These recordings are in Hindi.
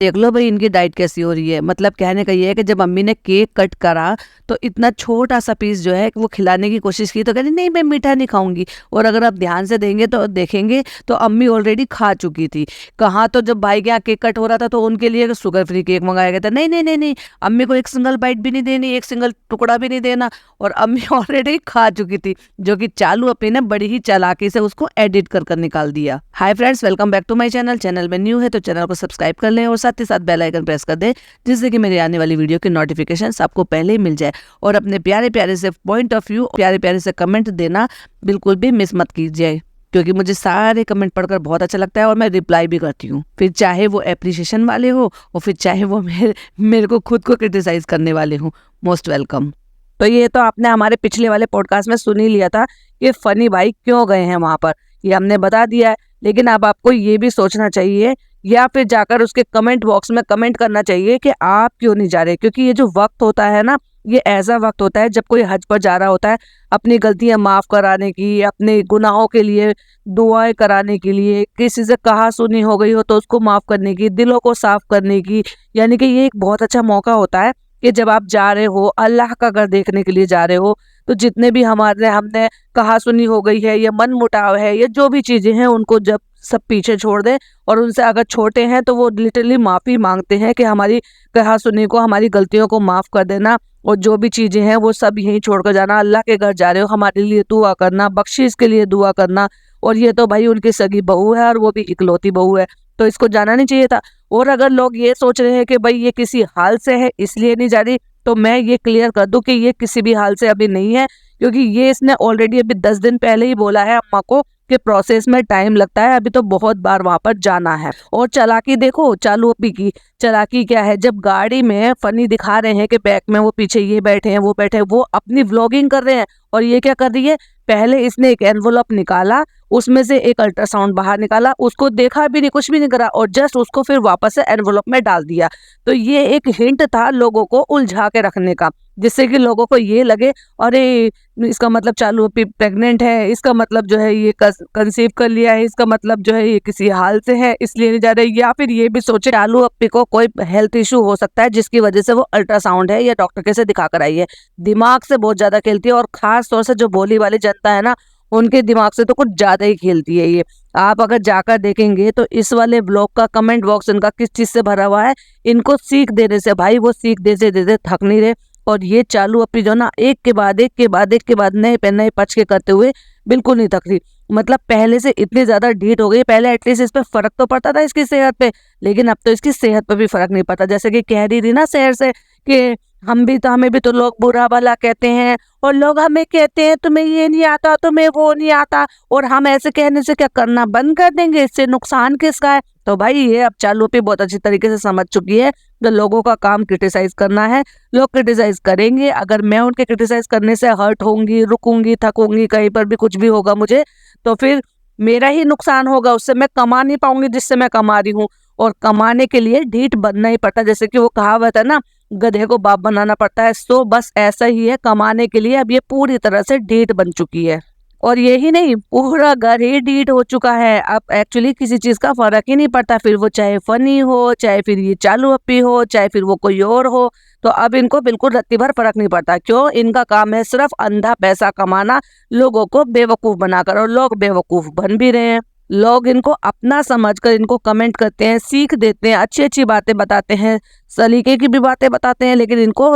देख लो भाई इनकी डाइट कैसी हो रही है। मतलब कहने का ये है कि जब अम्मी ने केक कट करा तो इतना छोटा सा पीस जो है वो खिलाने की कोशिश की तो कहती नहीं मैं मीठा नहीं खाऊंगी। और अगर आप ध्यान से देंगे तो देखेंगे तो अम्मी ऑलरेडी खा चुकी थी। कहाँ तो जब भाई के यहाँ केक कट हो रहा था तो उनके लिए शुगर फ्री केक मंगाया गया था। नहीं नहीं नहीं नहीं, अम्मी को एक सिंगल बाइट भी नहीं देनी, एक सिंगल टुकड़ा भी नहीं देना। और अम्मी ऑलरेडी खा चुकी थी, जो कि चालू अपनी ने बड़ी ही चालाकी से उसको एडिट कर निकाल दिया। Hi friends, welcome back to my channel. Channel में न्यू है तो चैनल को सब्सक्राइब कर लें और साथ ही साथ बेल आइकन प्रेस कर दें, जिससे कि मेरी आने वाली वीडियो की नोटिफिकेशन आपको पहले ही मिल जाए। और अपने प्यारे प्यारे से पॉइंट ऑफ व्यू, प्यारे प्यारे से कमेंट देना बिल्कुल भी मिस मत कीजिए, क्योंकि मुझे सारे कमेंट पढ़कर बहुत अच्छा लगता है और मैं रिप्लाई भी करती हूँ। फिर चाहे वो एप्रिसिएशन वाले हो और फिर चाहे वो मेरे को खुद को क्रिटिसाइज करने वाले हो, मोस्ट वेलकम। तो ये तो आपने हमारे पिछले वाले पॉडकास्ट में सुन ही लिया था कि फनी भाई क्यों गए हैं वहां पर, ये हमने बता दिया है। लेकिन अब आपको ये भी सोचना चाहिए या फिर जाकर उसके कमेंट बॉक्स में कमेंट करना चाहिए कि आप क्यों नहीं जा रहे। क्योंकि ये जो वक्त होता है ना, ये ऐसा वक्त होता है जब कोई हज पर जा रहा होता है अपनी गलतियां माफ कराने की, अपने गुनाहों के लिए दुआएं कराने के लिए, किसी से कहा सुनी हो गई हो तो उसको माफ करने की, दिलों को साफ करने की। यानी कि ये एक बहुत अच्छा मौका होता है कि जब आप जा रहे हो अल्लाह का घर देखने के लिए जा रहे हो, तो जितने भी हमने कहा सुनी हो गई है या मन मुटाव है या जो भी चीजें हैं उनको जब सब पीछे छोड़ दें। और उनसे अगर छोटे हैं तो वो लिटरली माफी मांगते हैं कि हमारी कहा सुनी को, हमारी गलतियों को माफ कर देना। और जो भी चीजें हैं वो सब यहीं छोड़ कर जाना, अल्लाह के घर जा रहे हो हमारे लिए दुआ करना, बख्शिश के लिए दुआ करना। और ये तो भाई उनकी सगी बहू है और वो भी इकलौती बहू है, तो इसको जाना नहीं चाहिए था। और अगर लोग ये सोच रहे हैं कि भाई ये किसी हाल से है इसलिए नहीं जा रही, तो मैं ये क्लियर कर दूं कि ये किसी भी हाल से अभी नहीं है। क्योंकि ये इसने ऑलरेडी अभी 10 दिन पहले ही बोला है अम्मा को कि प्रोसेस में टाइम लगता है, अभी तो बहुत बार वहां पर जाना है। और चालाकी देखो चालू अपी की चालाकी क्या है, जब गाड़ी में फनी दिखा रहे हैं कि बैक में वो पीछे ये बैठे हैं वो बैठे हैं, वो अपनी व्लॉगिंग कर रहे हैं। और ये क्या कर रही है, पहले इसने एक एनवलप निकाला, उसमें से एक अल्ट्रासाउंड बाहर निकाला, उसको देखा भी नहीं, कुछ भी नहीं करा और जस्ट उसको फिर वापस से एनवलप में डाल दिया। तो ये एक हिंट था लोगों को उलझा के रखने का, जिससे कि लोगों को ये लगे अरे इसका मतलब चालू अपी प्रेग्नेंट है, इसका मतलब जो है ये कंसीव कर लिया है, इसका मतलब जो है ये किसी हाल से है इसलिए नहीं जा रहे। या फिर ये भी सोचे चालू अपी को कोई हेल्थ इशू हो सकता है जिसकी वजह से वो अल्ट्रासाउंड है या डॉक्टर के से दिखा कर आई है। दिमाग से बहुत ज्यादा खेलती है और खास तौर से जो भोली वाली जनता है ना, उनके दिमाग से तो कुछ ज्यादा ही खेलती है ये। आप अगर जाकर देखेंगे तो इस वाले ब्लॉग का कमेंट बॉक्स इनका किस चीज से भरा हुआ है, इनको सीख देने से। भाई वो सीख देते थक नहीं रहे। और ये चालू अपनी जो ना एक के बाद एक के बाद एक के बाद नए पे नए पच के करते हुए बिल्कुल नहीं थक रही। मतलब पहले से इतनी ज्यादा ढीठ हो गई, पहले एटलीस्ट इस पे फर्क तो पड़ता था इसकी सेहत पे, लेकिन अब तो इसकी सेहत पे भी फर्क नहीं पड़ता। जैसे कि कह रही थी ना शहर से कि हमें भी तो लोग बुरा भला कहते हैं और लोग हमें कहते हैं तुम्हें ये नहीं आता, तुम्हें वो नहीं आता, और हम ऐसे कहने से क्या करना बंद कर देंगे, इससे नुकसान किसका है। तो भाई ये अब चालू पे बहुत अच्छी तरीके से समझ चुकी है तो लोगों का काम क्रिटिसाइज करना है। लोग क्रिटिसाइज करेंगे, अगर मैं उनके क्रिटिसाइज करने से हर्ट होंगी, रुकूंगी, थकूंगी, कहीं पर भी कुछ भी होगा मुझे, तो फिर मेरा ही नुकसान होगा, उससे मैं कमा नहीं पाऊंगी जिससे मैं कमा रही हूँ। और कमाने के लिए ढीठ बनना ही पड़ता है, जैसे कि वो कहावत है ना, गधे को बाप बनाना पड़ता है। सो बस ऐसा ही है, कमाने के लिए अब ये पूरी तरह से ढीठ बन चुकी है। और यही नहीं, पूरा घर ही ढीठ हो चुका है। अब एक्चुअली किसी चीज का फर्क ही नहीं पड़ता, फिर वो चाहे फनी हो, चाहे फिर ये चालू अपी हो, चाहे फिर वो कोई और हो। तो अब इनको बिल्कुल रत्ती भर फर्क नहीं पड़ता। क्यों? इनका काम है सिर्फ अंधा पैसा कमाना, लोगों को बेवकूफ बनाकर, और लोग बेवकूफ बन भी रहे हैं। लोग इनको अपना समझकर इनको कमेंट करते हैं, सीख देते हैं, अच्छी अच्छी बातें बताते हैं, सलीके की भी बातें बताते हैं, लेकिन इनको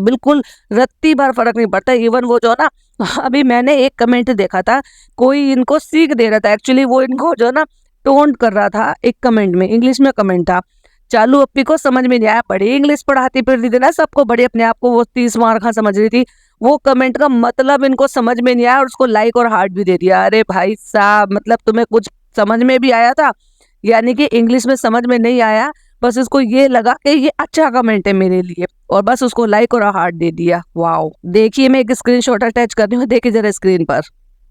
बिल्कुल रत्ती भर फर्क नहीं पड़ता। इवन वो जो ना अभी मैंने एक कमेंट देखा था, कोई इनको सीख दे रहा था, एक्चुअली वो इनको जो ना टोंट कर रहा था एक कमेंट में, इंग्लिश में कमेंट था। चालू अपी को समझ में नहीं आया, बड़ी इंग्लिश पढ़ाती फिरती थी ना सबको, बड़ी अपने आप को वो 30 मार खा समझ रही थी। वो कमेंट का मतलब इनको समझ में नहीं आया और उसको लाइक और हार्ट भी दे दिया। अरे भाई साहब, मतलब तुम्हें कुछ समझ में भी आया था? यानी कि इंग्लिश में समझ में नहीं आया, बस उसको ये लगा कि ये अच्छा कमेंट है मेरे लिए, और बस उसको लाइक और हार्ट दे दिया। वाओ, देखिए मैं एक स्क्रीनशॉट अटैच कर रही हूँ, देखिए जरा स्क्रीन पर।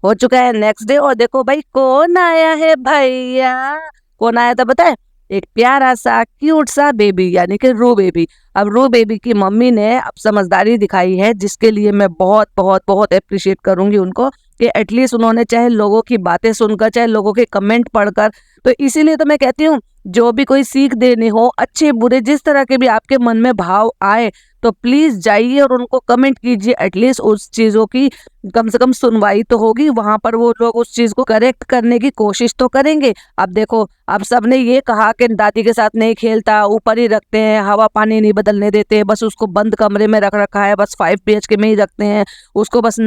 हो चुका है नेक्स्ट डे और देखो भाई कौन आया है भैया। कौन आया था पता है? एक प्यारा सा क्यूट सा बेबी, यानी कि रू बेबी। अब रू बेबी की मम्मी ने अब समझदारी दिखाई है, जिसके लिए मैं बहुत बहुत बहुत अप्रिशिएट करूंगी उनको, कि एटलीस्ट उन्होंने चाहे लोगों की बातें सुनकर, चाहे लोगों के कमेंट पढ़कर, तो इसीलिए तो मैं कहती हूँ जो भी कोई सीख देने हो, अच्छे बुरे जिस तरह के भी आपके मन में भाव आए, तो प्लीज जाइए और उनको कमेंट कीजिए। एटलीस्ट उस चीजों की कम से कम सुनवाई तो होगी, वहां पर वो लोग उस चीज को करेक्ट करने की कोशिश तो करेंगे। अब देखो, अब सबने ये कहा कि दादी के साथ नहीं खेलता, ऊपर ही रखते हैं, हवा पानी नहीं बदलने देते, बस उसको बंद कमरे में रख रखा है, बस 5 BHK में ही रखते हैं उसको, बस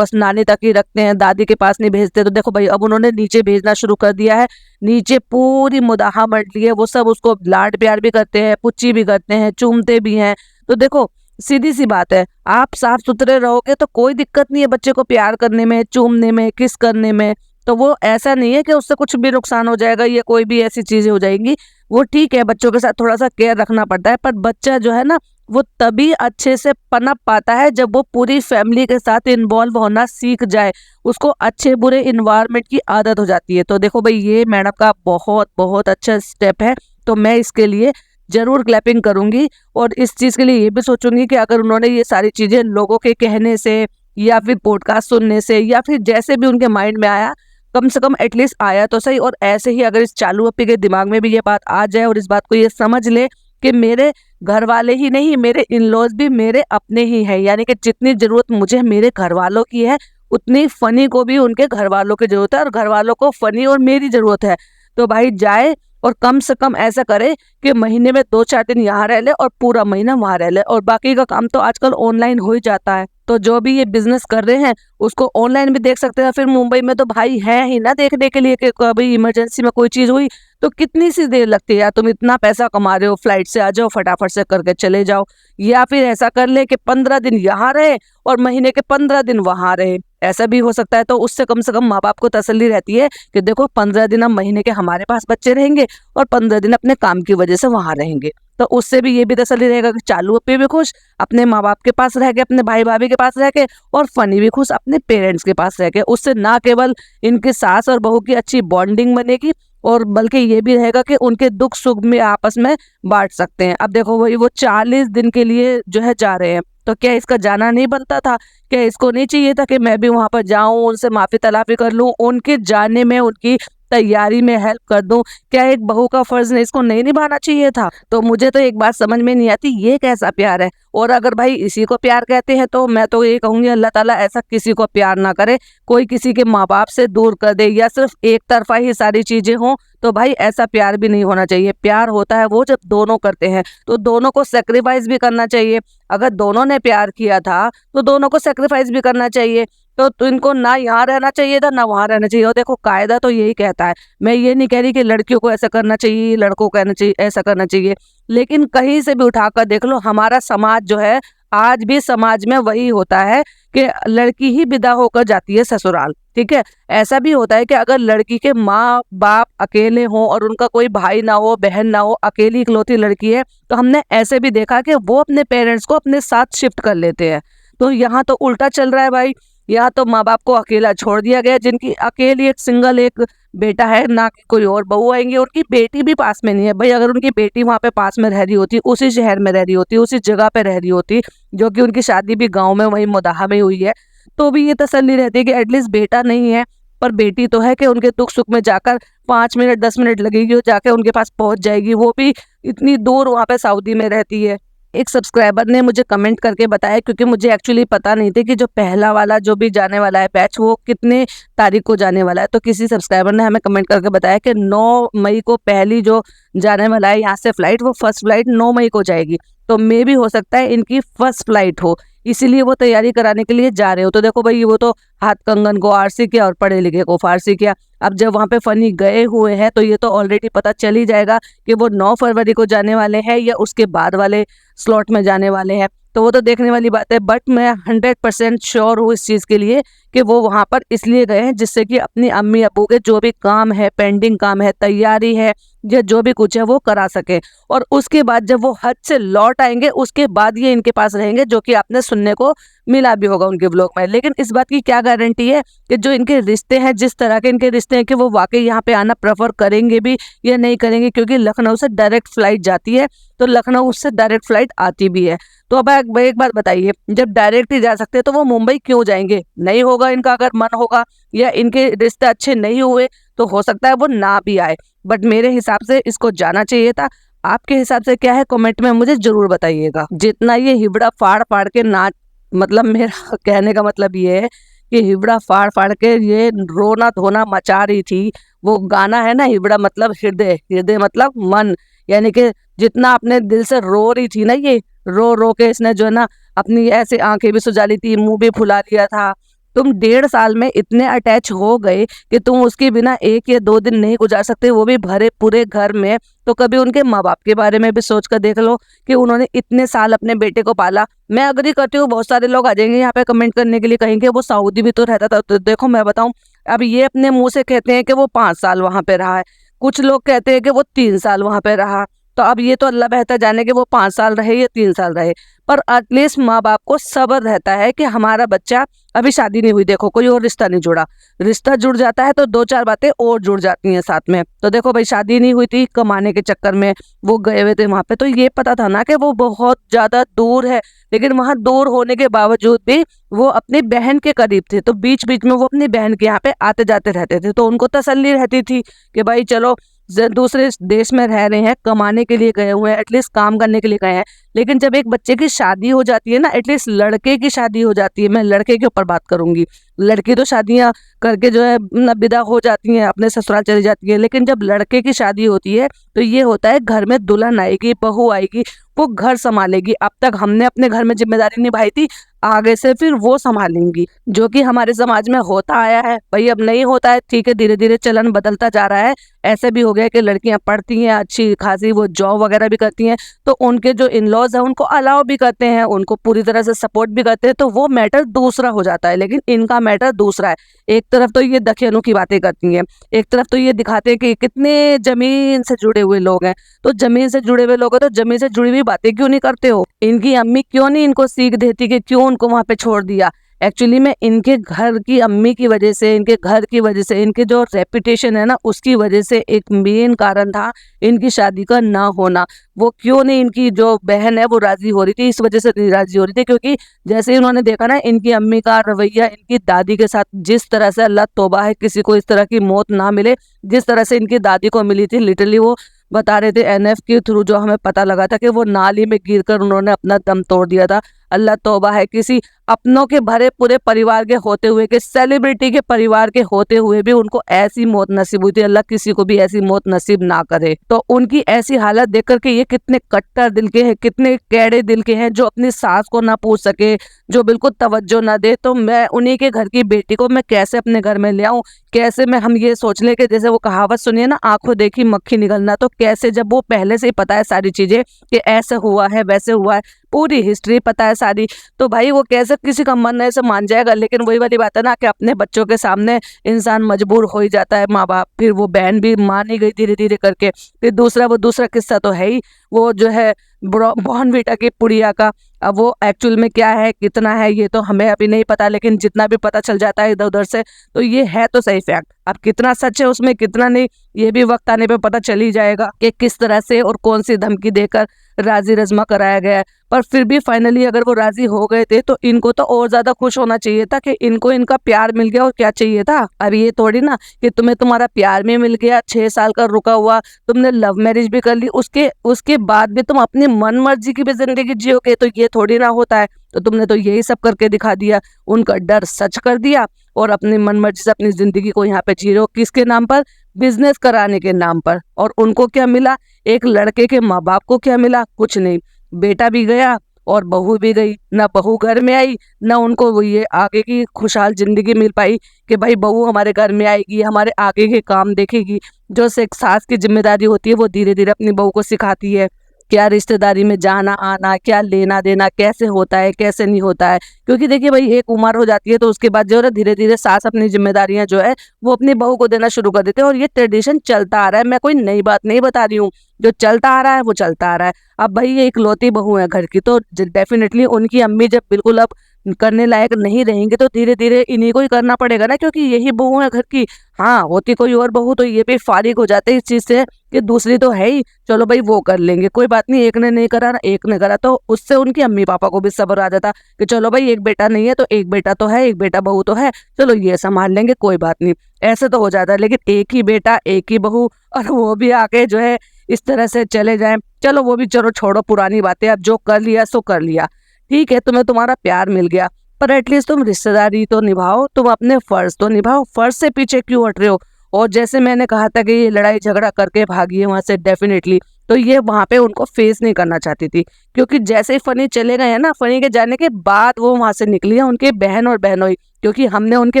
नानी तक ही रखते हैं, दादी के पास नहीं भेजते। तो देखो भाई, अब उन्होंने नीचे भेजना शुरू कर दिया है। नीचे पूरी मुदाहा मंडली है, वो सब उसको लाड प्यार भी करते हैं, पुच्ची भी करते हैं, चूमते भी हैं। तो देखो, सीधी सी बात है, आप साफ सुथरे रहोगे तो कोई दिक्कत नहीं है बच्चे को प्यार करने में, चूमने में, किस करने में। तो वो ऐसा नहीं है कि उससे कुछ भी नुकसान हो जाएगा या कोई भी ऐसी चीजें हो जाएंगी। वो ठीक है, बच्चों के साथ थोड़ा सा केयर रखना पड़ता है, पर बच्चा जो है ना, वो तभी अच्छे से पनप पाता है जब वो पूरी फैमिली के साथ इन्वॉल्व होना सीख जाए, उसको अच्छे बुरे इन्वायरमेंट की आदत हो जाती है। तो देखो भाई, ये मैडम का बहुत बहुत अच्छा स्टेप है, तो मैं इसके लिए जरूर क्लैपिंग करूंगी। और इस चीज के लिए ये भी सोचूंगी कि अगर उन्होंने ये सारी चीजें लोगों के कहने से या फिर पॉडकास्ट सुनने से या फिर जैसे भी उनके माइंड में आया, कम से कम एटलीस्ट आया तो सही। और ऐसे ही अगर इस चालू अपी के दिमाग में भी ये बात आ जाए और इस बात को ये समझ ले कि मेरे घर वाले ही नहीं, मेरे इन लॉज भी मेरे अपने ही है, यानी कि जितनी जरूरत मुझे मेरे घर वालों की है, उतनी फनी को भी उनके घर वालों की जरूरत है, और घर वालों को फनी और मेरी जरूरत है। तो भाई जाए और कम से कम ऐसा करे कि महीने में 2-4 दिन यहाँ रह ले और पूरा महीना वहां रह ले, और बाकी का काम तो आजकल ऑनलाइन हो ही जाता है। तो जो भी ये बिजनेस कर रहे हैं उसको ऑनलाइन भी देख सकते हैं। फिर मुंबई में तो भाई है ही ना देखने के लिए कि कभी इमरजेंसी में कोई चीज हुई तो कितनी सी देर लगती है यार, तुम इतना पैसा कमा रहे हो, फ्लाइट से आ जाओ, फटाफट से करके चले जाओ। या फिर ऐसा कर ले कि 15 दिन यहाँ रहे और महीने के 15 दिन वहां रहे, ऐसा भी हो सकता है। तो उससे कम से कम माँ बाप को तसल्ली रहती है कि देखो 15 दिन हम महीने के हमारे पास बच्चे रहेंगे और 15 दिन अपने काम की वजह से वहां रहेंगे। तो उससे भी ये भी तसल्ली रहेगा कि चालू पे भी खुश, अपने माँ बाप के पास रह के, अपने भाई भाभी के पास रह के, और फनी भी खुश अपने पेरेंट्स के पास रह के। उससे ना केवल इनके सास और बहू की अच्छी बॉन्डिंग बनेगी, और बल्कि ये भी रहेगा कि उनके दुख सुख में आपस में बांट सकते हैं। अब देखो वही, वो 40 दिन के लिए जो है जा रहे हैं, तो क्या इसका जाना नहीं बनता था? क्या इसको नहीं चाहिए था कि मैं भी वहां पर जाऊं, उनसे माफी तलाफी कर लूं, उनके जाने में उनकी तैयारी में हेल्प कर दूं? क्या एक बहू का फर्ज इसको नहीं निभाना चाहिए था? तो मुझे तो एक बात समझ में नहीं आती, ये कैसा प्यार है? और अगर भाई इसी को प्यार कहते हैं तो मैं तो ये कहूंगी, अल्लाह ताला ऐसा किसी को प्यार ना करे, कोई किसी के माँ बाप से दूर कर दे या सिर्फ एक तरफा ही सारी चीजें हों। तो भाई ऐसा प्यार भी नहीं होना चाहिए। प्यार होता है वो जब दोनों करते हैं, तो दोनों को सेक्रीफाइस भी करना चाहिए। अगर दोनों ने प्यार किया था तो दोनों को सेक्रीफाइस भी करना चाहिए। तो इनको ना यहाँ रहना चाहिए था ना वहां रहना चाहिए। और देखो, कायदा तो यही कहता है, मैं ये नहीं कह रही कि लड़कियों को ऐसा करना चाहिए, लड़कों को कहना चाहिए ऐसा करना चाहिए, लेकिन कहीं से भी उठाकर देख लो, हमारा समाज जो है, आज भी समाज में वही होता है कि लड़की ही विदा होकर जाती है ससुराल। ठीक है, ऐसा भी होता है कि अगर लड़की के माँ बाप अकेले हों और उनका कोई भाई ना हो, बहन ना हो, अकेली इकलौती लड़की है, तो हमने ऐसे भी देखा कि वो अपने पेरेंट्स को अपने साथ शिफ्ट कर लेते हैं। तो यहाँ तो उल्टा चल रहा है भाई, यहाँ तो माँ बाप को अकेला छोड़ दिया गया। जिनकी अकेली एक सिंगल एक बेटा है, ना कि कोई और बहू आएंगी, उनकी बेटी भी पास में नहीं है। भाई अगर उनकी बेटी वहाँ पे पास में रह रही होती, उसी शहर में रह रही होती, उसी जगह पे रह रही होती, जो कि उनकी शादी भी गाँव में वही मुदाहा में हुई है, तो भी ये तसल्ली रहती है कि एटलीस्ट बेटा नहीं है पर बेटी तो है, कि उनके दुख सुख में जाकर 5 मिनट 10 मिनट लगेगी और जाके उनके पास पहुंच जाएगी, वो भी इतनी दूर वहाँ पे सऊदी में रहती है। एक सब्सक्राइबर ने मुझे कमेंट करके बताया, क्योंकि मुझे एक्चुअली पता नहीं थी कि जो पहला वाला जो भी जाने वाला है बैच वो कितने तारीख को जाने वाला है। तो किसी सब्सक्राइबर ने हमें कमेंट करके बताया कि 9 मई को पहली जो जाने वाला है यहाँ से फ्लाइट, वो फर्स्ट फ्लाइट 9 मई को जाएगी। तो मे भी हो सकता है इनकी फर्स्ट फ्लाइट हो, इसीलिए वो तैयारी कराने के लिए जा रहे हो। तो देखो भाई, वो तो हाथ कंगन को आरसी किया और पढ़े लिखे को फारसी किया। अब जब वहां पे फनी गए हुए हैं तो ये तो ऑलरेडी पता चल ही जाएगा कि वो 9 फरवरी को जाने वाले हैं या उसके बाद वाले स्लॉट में जाने वाले हैं। तो वो तो देखने वाली बात है, बट मैं 100% श्योर हूँ इस चीज़ के लिए कि वो वहाँ पर इसलिए गए हैं जिससे कि अपनी अम्मी अबू के जो भी काम है, पेंडिंग काम है, तैयारी है, या जो भी कुछ है वो करा सके। और उसके बाद जब वो हज से लौट आएंगे उसके बाद ये इनके पास रहेंगे, जो कि आपने सुनने को मिला भी होगा उनके ब्लॉग में। लेकिन इस बात की क्या गारंटी है कि जो इनके रिश्ते हैं, जिस तरह के इनके रिश्ते हैं, कि वो वाकई यहाँ पे आना प्रेफर करेंगे भी या नहीं करेंगे, क्योंकि लखनऊ से डायरेक्ट फ्लाइट जाती है। तो लखनऊ उससे डायरेक्ट फ्लाइट आती भी है। तो अब एक बात बताइए, जब डायरेक्ट ही जा सकते हैं तो वो मुंबई क्यों जाएंगे? नहीं होगा इनका अगर मन होगा, या इनके रिश्ते अच्छे नहीं हुए तो हो सकता है वो ना भी आए, बट मेरे हिसाब से इसको जाना चाहिए था। आपके हिसाब से क्या है, कमेंट में मुझे जरूर बताइएगा। जितना ये हिबड़ा फाड़ फाड़ के नाच, मतलब मेरा कहने का मतलब ये है कि हिबड़ा फाड़ फाड़ के ये रोना धोना मचा रही थी। वो गाना है ना, हिबड़ा मतलब हृदय, हृदय मतलब मन, यानी कि जितना अपने दिल से रो रही थी ना, ये रो रो के इसने जो है ना अपनी ऐसे आंखें भी सुजा ली थी, मुंह भी फुला लिया था। तुम 1.5 साल में इतने अटैच हो गए कि तुम उसके बिना 1 या 2 दिन नहीं गुजार सकते, वो भी भरे पूरे घर में। तो कभी उनके माँ बाप के बारे में भी सोच कर देख लो कि उन्होंने इतने साल अपने बेटे को पाला। मैं अग्री करती हूँ, बहुत सारे लोग आ जाएंगे यहाँ पे कमेंट करने के लिए, कहेंगे वो सऊदी भी तो रहता था। तो देखो मैं बताऊं, अब ये अपने मुंह से कहते हैं कि वो 5 साल वहां पे रहा है, कुछ लोग कहते हैं कि वो 3 साल वहां पे रहा। तो अब ये तो अल्लाह बेहतर जाने कि वो 5 साल रहे या 3 साल रहे, पर एटलीस्ट माँ बाप को सब्र रहता है कि हमारा बच्चा, अभी शादी नहीं हुई, देखो कोई और रिश्ता नहीं जुड़ा, रिश्ता जुड़ जाता है तो 2-4 बातें और जुड़ जाती हैं साथ में। तो देखो भाई, शादी नहीं हुई थी, कमाने के चक्कर में वो गए हुए थे वहां पे, तो ये पता था ना कि वो बहुत ज्यादा दूर है, लेकिन वहां दूर होने के बावजूद भी वो अपनी बहन के करीब थे। तो बीच बीच में वो अपनी बहन के यहाँ पे आते जाते रहते थे, तो उनको तसल्ली रहती थी कि भाई चलो दूसरे देश में रह रहे हैं, कमाने के लिए गए हुए हैं, एटलीस्ट काम करने के लिए गए हैं। लेकिन जब एक बच्चे की शादी हो जाती है ना, एटलीस्ट लड़के की शादी हो जाती है, मैं लड़के के ऊपर बात करूंगी, लड़की तो शादियां करके जो है न विदा हो जाती हैं, अपने ससुराल चली जाती है, लेकिन जब लड़के की शादी होती है तो ये होता है घर में दुल्हन आएगी, बहू आएगी, वो घर संभालेगी। अब तक हमने अपने घर में जिम्मेदारी निभाई थी, आगे से फिर वो संभालेंगी, जो कि हमारे समाज में होता आया है। भाई अब नहीं होता है, ठीक है, धीरे धीरे चलन बदलता जा रहा है। ऐसे भी हो गया कि लड़कियां पढ़ती हैं, अच्छी खासी वो जॉब वगैरह भी करती हैं, तो उनके जो इन लॉज है उनको अलाउ भी करते हैं, उनको पूरी तरह से सपोर्ट भी करते हैं, तो वो मैटर दूसरा हो जाता है। लेकिन इनका मैटर दूसरा है। एक तरफ तो ये दखियानों की बातें करती हैं, एक तरफ तो ये दिखाते हैं कि कितने जमीन से जुड़े हुए लोग हैं। तो जमीन से जुड़े हुए लोग हैं तो जमीन से जुड़ी हुई बातें क्यों नहीं करते हो? इनकी अम्मी क्यों नहीं इनको सीख देती कि क्यों उनको वहां पे छोड़ दिया? एक्चुअली में इनके घर की अम्मी की वजह से, इनके घर की वजह से, इनके जो रेपुटेशन है ना, उसकी वजह से एक मेन कारण था इनकी शादी का ना होना। वो क्यों नहीं, इनकी जो बहन है वो राजी हो रही थी, इस वजह से नहीं राजी हो रही थी क्योंकि जैसे ही उन्होंने देखा ना इनकी अम्मी का रवैया इनकी दादी के साथ, जिस तरह से, अल्लाह तौबा है किसी को इस तरह की मौत ना मिले जिस तरह से इनकी दादी को मिली थी। लिटरली वो बता रहे थे एनएफ के थ्रू जो हमें पता लगा था कि वो नाली में गिरकर उन्होंने अपना दम तोड़ दिया था। अल्लाह तौबा है, किसी अपनों के भरे पूरे परिवार के होते हुए, के सेलिब्रिटी के परिवार के होते हुए भी उनको ऐसी मौत नसीब हुई थी। अल्लाह किसी को भी ऐसी मौत नसीब ना करे। तो उनकी ऐसी हालत देख करके ये कितने कट्टर दिल के हैं, कितने कैड़े दिल के हैं, जो अपनी सास को ना पूछ सके, जो बिल्कुल तवज्जो ना दे। तो मैं उन्हीं के घर की बेटी को मैं कैसे अपने घर में ले आऊं? कैसे मैं, हम ये सोच ले कि जैसे वो कहावत सुनिए ना, आंखों देखी मक्खी निकलना, तो कैसे, जब वो पहले से ही पता है सारी चीजें कि ऐसे हुआ है वैसे हुआ है, पूरी हिस्ट्री पता है सारी, तो भाई वो कैसे किसी का मन ऐसे मान जाएगा? लेकिन वही वाली बात है ना कि अपने बच्चों के सामने इंसान मजबूर हो ही जाता है, माँ बाप। फिर वो बहन भी मान ही गई धीरे धीरे करके। फिर वो दूसरा किस्सा तो है ही, वो जो है बॉर्नविटा की पुड़िया का। अब वो एक्चुअल में क्या है, कितना है, ये तो हमें अभी नहीं पता, लेकिन जितना भी पता चल जाता है इधर उधर से, तो ये है तो सही फैक्ट। अब कितना सच है उसमें, कितना नहीं, ये भी वक्त आने पे पता चल ही जाएगा कि किस तरह से और कौन सी धमकी देकर राजी रजमा कराया गया है। पर फिर भी फाइनली अगर वो राजी हो गए थे तो इनको तो और ज्यादा खुश होना चाहिए था कि इनको इनका प्यार मिल गया, और क्या चाहिए था। अब ये थोड़ी ना कि तुम्हें तुम्हारा प्यार भी मिल गया, 6 साल का रुका हुआ, तुमने लव मैरिज भी कर ली, उसके बाद भी तुम अपनी मन मर्जी की भी जिंदगी जियोगे, तो ये थोड़ी ना होता है। तो तुमने तो यही सब करके दिखा दिया, उनका डर सच कर दिया, और अपनी मन मर्जी से अपनी जिंदगी को यहाँ पे जी रहे हो। किसके नाम पर? बिजनेस कराने के नाम पर। और उनको क्या मिला? एक लड़के के माँ बाप को क्या मिला? कुछ नहीं। बेटा भी गया और बहू भी गई, ना बहू घर में आई, ना उनको वो ये आगे की खुशहाल जिंदगी मिल पाई कि भाई बहू हमारे घर में आएगी, हमारे आगे के काम देखेगी। जो से एक सास की जिम्मेदारी होती है वो धीरे धीरे अपनी बहू को सिखाती है, क्या रिश्तेदारी में जाना आना, क्या लेना देना, कैसे होता है कैसे नहीं होता है। क्योंकि देखिए भाई, एक उम्र हो जाती है तो उसके बाद जो है धीरे धीरे सास अपनी जिम्मेदारियां जो है वो अपनी बहू को देना शुरू कर देते हैं, और ये ट्रेडिशन चलता आ रहा है। मैं कोई नई बात नहीं बता रही हूँ, जो चलता आ रहा है वो चलता आ रहा है। अब भाई ये इकलौती बहू है घर की, तो डेफिनेटली उनकी अम्मी जब बिल्कुल अब करने लायक नहीं रहेंगे तो धीरे धीरे इन्हीं को ही करना पड़ेगा ना, क्योंकि यही बहू है घर की। हाँ, होती कोई और बहू तो ये भी फारिग हो जाते इस चीज से कि दूसरी तो है ही, चलो भाई वो कर लेंगे, कोई बात नहीं, एक ने नहीं करा ना एक ने करा, तो उससे उनकी अम्मी पापा को भी सब्र आ जाता कि चलो भाई एक बेटा नहीं है तो एक बेटा तो है, एक बेटा बहू तो है, चलो ये संभाल लेंगे, कोई बात नहीं, ऐसे तो हो जाता है। लेकिन एक ही बेटा एक ही बहू, और वो भी आके जो है इस तरह से चले जाएं, चलो वो भी चलो छोड़ो पुरानी बातें, अब जो कर लिया सो कर लिया, ठीक है, तुम्हें तुम्हारा प्यार मिल गया, पर एटलीस्ट तुम रिश्तेदारी तो निभाओ, तुम अपने फर्ज तो निभाओ, फर्ज से पीछे क्यों हट रहे हो। और जैसे मैंने कहा था कि ये लड़ाई झगड़ा करके भागी है वहां से डेफिनेटली, तो ये वहां पे उनको फेस नहीं करना चाहती थी, क्योंकि जैसे ही फनी चले गए हैं ना, फनी के जाने के बाद वो वहां से निकली है उनके बहन और बहनोई, क्योंकि हमने उनके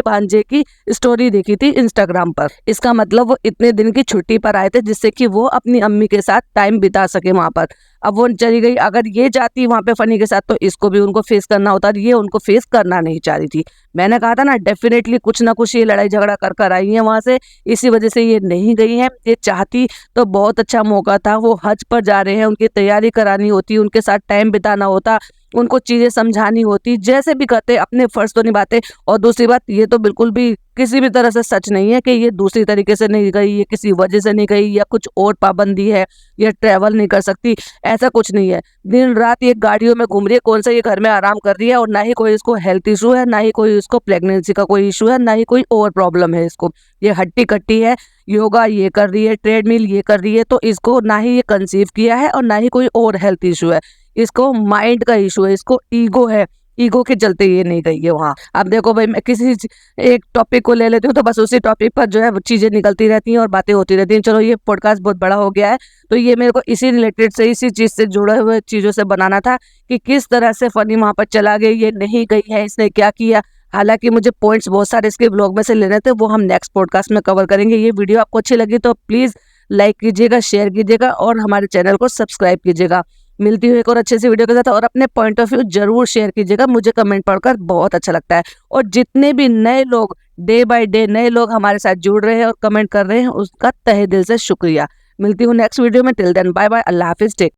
भांजे की स्टोरी देखी थी इंस्टाग्राम पर। इसका मतलब वो इतने दिन की छुट्टी पर आए थे जिससे कि वो अपनी अम्मी के साथ टाइम बिता सके वहां पर। अब वो चली गई, अगर ये जाती वहां पे फनी के साथ तो इसको भी उनको फेस करना होता, ये उनको फेस करना नहीं चाह रही थी। मैंने कहा था ना, डेफिनेटली कुछ ना कुछ ये लड़ाई झगड़ा कर कर आई है वहां से, इसी वजह से ये नहीं गई है। ये चाहती तो बहुत अच्छा मौका था, वो हज पर जा रहे हैं, उनकी तैयारी करानी होती, उनके साथ टाइम बिताना होता, उनको चीजें समझानी होती, जैसे भी करते अपने फर्ज तो निभाते। और दूसरी बात, ये तो बिल्कुल भी किसी भी तरह से सच नहीं है कि ये दूसरी तरीके से नहीं गई, ये किसी वजह से नहीं गई, या कुछ और पाबंदी है, ये ट्रैवल नहीं कर सकती, ऐसा कुछ नहीं है। दिन रात ये गाड़ियों में घूम रही है, कौन सा ये घर में आराम कर रही है, और ना ही कोई इसको हेल्थ इशू है, ना ही कोई इसको प्रेगनेंसी का कोई इशू है, ना ही कोई और प्रॉब्लम है इसको। ये हट्टी कट्टी है, योगा ये कर रही है, ट्रेडमिल ये कर रही है, तो इसको ना ही ये कंसीव किया है और ना ही कोई और हेल्थ इशू है, इसको माइंड का इशू है, इसको ईगो है, ईगो के चलते ये नहीं गई है वहाँ। अब देखो भाई, मैं किसी एक टॉपिक को ले लेती हूँ तो बस उसी टॉपिक पर जो है वो चीजें निकलती रहती हैं और बातें होती रहती हैं। चलो, ये पॉडकास्ट बहुत बड़ा हो गया है, तो ये मेरे को इसी रिलेटेड से, इसी चीज से जुड़े हुए चीजों से बनाना था कि किस तरह से फनी वहां पर चला गया, ये नहीं गई है, इसने क्या किया। हालांकि मुझे पॉइंट्स बहुत सारे इसके ब्लॉग में से लेने थे, वो हम नेक्स्ट पॉडकास्ट में कवर करेंगे। ये वीडियो आपको अच्छी लगी तो प्लीज लाइक कीजिएगा, शेयर कीजिएगा और हमारे चैनल को सब्सक्राइब कीजिएगा। मिलती हूँ एक और अच्छे से वीडियो के साथ, और अपने पॉइंट ऑफ व्यू जरूर शेयर कीजिएगा, मुझे कमेंट पढ़कर बहुत अच्छा लगता है। और जितने भी नए लोग, डे बाय डे नए लोग हमारे साथ जुड़ रहे हैं और कमेंट कर रहे हैं, उसका तहे दिल से शुक्रिया। मिलती हूँ नेक्स्ट वीडियो में, टिल देन बाय बाय, अल्लाह हाफिज, टेक।